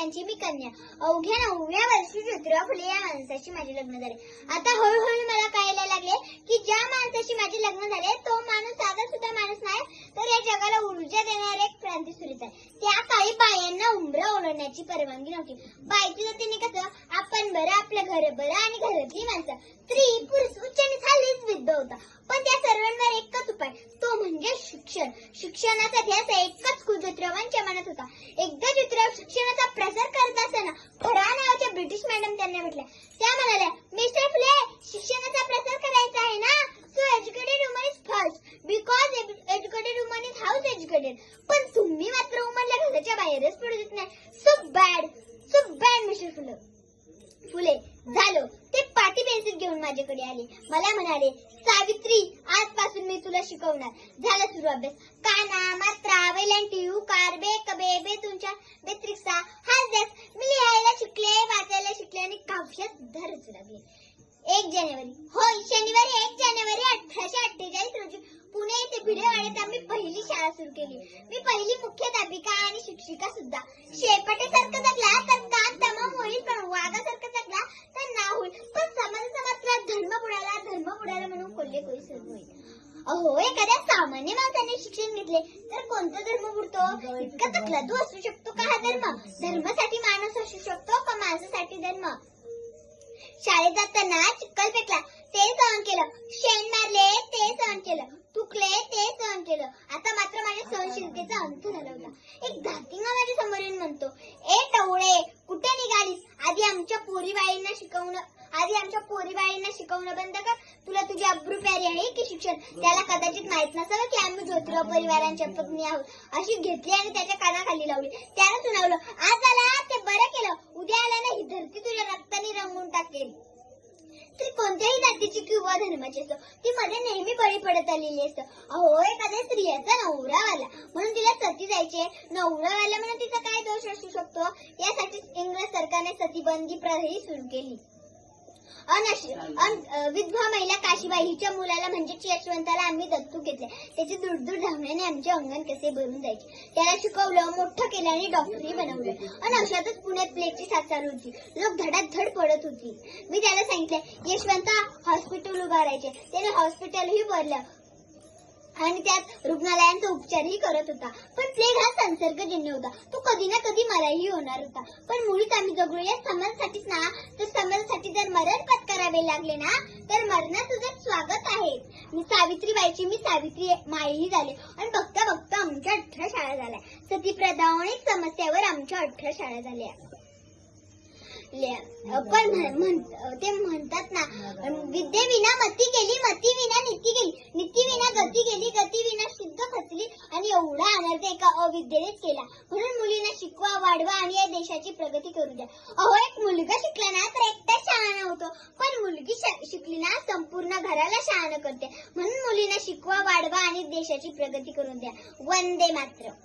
फुल्यांची मी कन्या. अवघ्या 9व्या वर्षी ज्योतिराव फुले या माणसाशी माझे लग्न झाले. आता हळूहळू मला कळायला लागले की ज्या माणसाशी माझे लग्न झाले तो माणूस साधा सुद्धा माणूस नाही, तर या जगाला ऊर्जा देणारे एक क्रांतीसूरीच आहे. त्या काळी बायांना उंबरं ओढण्याची परवानगी नव्हती. बायच्या जातीने कसं आपण बरं, आपलं घर बरं आणि घरातली माणसं, स्त्री पुरुष उच्च आणि खालीच विद्ध होता. पण त्या सर्वांवर एकच उपाय, तो म्हणजे शिक्षण. शिक्षणाचा ध्यास एकच ज्योतिरावांच्या मनात होता. एकदा ज्योतिराव शिक्षणाचा प्रसार करत असताना फरा नावाच्या ब्रिटिश मॅडम त्यांना भेटल्या. त्या म्हणाल्या, मिस्टर फुले, शिक्षणाचा प्रसार करायचा आहे ना, so educated woman is first because educated woman is house educated. पण तुम्ही मात्र वुमनला घराच्या बाहेरच पडू देत नाही. सो बॅड मिस्टर फुले. झालो. ते पाटी पेन्सिल घेऊन माझ्याकडे आले. मला म्हणाले, सावित्री, आजपासून मी तुला शिकवणार. झाला सुरू अभ्यास. काना, मात्रा, वेलांटी, उकार, बेक, बे, तुमच्या बेत्रिक्सा, हाच मी लिहायला शिकले, वाचायला शिकले आणि काव्य सुद्धा रचू लागले. 1 जानेवारी, होय, शनिवारी 1 जानेवारी 1848 रोजी पुणे येथे भिडेवाड्यात आम्ही पहिली शाळा सुरू केली. मी पहिली मुख्याध्यापिका आणि शिक्षिका सुद्धा. शेपाटेसारखं जगला तर काम तमाम होईल, पण वाघासारखं जगला तर ना होईल. पण समाजाचा धर्म बुडाला म्हणून कोल्हे कोळी सुरू होईल. अहो, एखाद्या सामान्य माणसाने शिक्षण घेतले तर कोणता धर्म बुडतो? इतका तकलादू असू शकतो का हा धर्म? धर्मासाठी माणूस असू शकतो का माणसासाठी धर्म? शाळेत जाताना चिखल फेकला ते सहन केलं, शेण मारले ते सहन केलं, थुकले ते सहन केलं. आता मात्र माझ्या सहनशीलतेचा अंत झाला होता. एक धातिंगा माझ्या समोर येऊन म्हणतो, ए टवळे, कुठे निघालीस? आधी आमच्या पोरीबाळींना शिकवणं बंद कर. तुला तुझी अब्रू प्यारी आहे की शिक्षण? त्याला कदाचित माहित नसावं की आम्ही ज्योतिराव परिवारांच्या पत्नी आहोत. अशी घेतली आणि त्याच्या कानाखाली लावली. त्यानं सुनावलं, आज आला ते बरं केलं, उद्या आला ना ही धरती तुझ्या रक्ताने रंगवून टाकेल. ती कोणत्याही जातीची किंवा धर्माची असो, ती मध्ये नेहमी बळी पडत आलेली असतं. अहो, एखाद्या स्त्रियाचा नवरा वाला म्हणून तिला सती जायचे. नवरा वाला म्हणून तिचा काय दोष असू शकतो? यासाठी इंग्रज सरकारने सतीबंदी प्रथाही सुरू केली. विधवा महिला काशीबाई हिच्या मुलाला म्हणजेच यशवंताला आम्ही दत्तू घेतले. त्याचे दूर धावण्याने आमचे अंगण कसे भरून जायचे. त्याला शिकवलं, मोठं केलं आणि डॉक्टरही बनवलं. आणि अशातच पुण्यात प्लेगची साथ चालू होती. लोक धडाधड पडत होती. मी त्याला सांगितलं, यशवंता, हॉस्पिटल उभारायचे. त्याने हॉस्पिटलही भरलं आणि त्यात रुग्णालयांचा उपचारही करत होता. पण प्लेग हा संसर्गजन्य होता. तो कधी ना कधी मलाही होणार होता. पण मुळीच आम्ही जगलो या समाजासाठीच ना. तर समाजासाठी जर मरण पत्करावे लागले ना, तर मरणात तुझं स्वागत आहे. मी सावित्री माईही झाले. आणि बघता बघता आमच्या 18 शाळा झाल्या. सतीप्रथा अनेक समस्यावर आमच्या 18 शाळा झाल्या. पण ते म्हणतात ना, विद्येविना मती गेली, मती विना नीती गेली, नीती विना गती गेली, गती विना शुद्ध खचली. आणि एवढा अनर्थ एका अविद्येनेच केला. म्हणून मुलींना शिकवा, वाढवा आणि या देशाची प्रगती करू द्या. अहो, एक मुलगा शिकला ना तर एकटाच शहाणा होतो, पण मुलगी शिकली ना संपूर्ण घराला शहाणं करते. म्हणून मुलींना शिकवा, वाढवा आणि देशाची प्रगती करून द्या. वंदे मातरम्.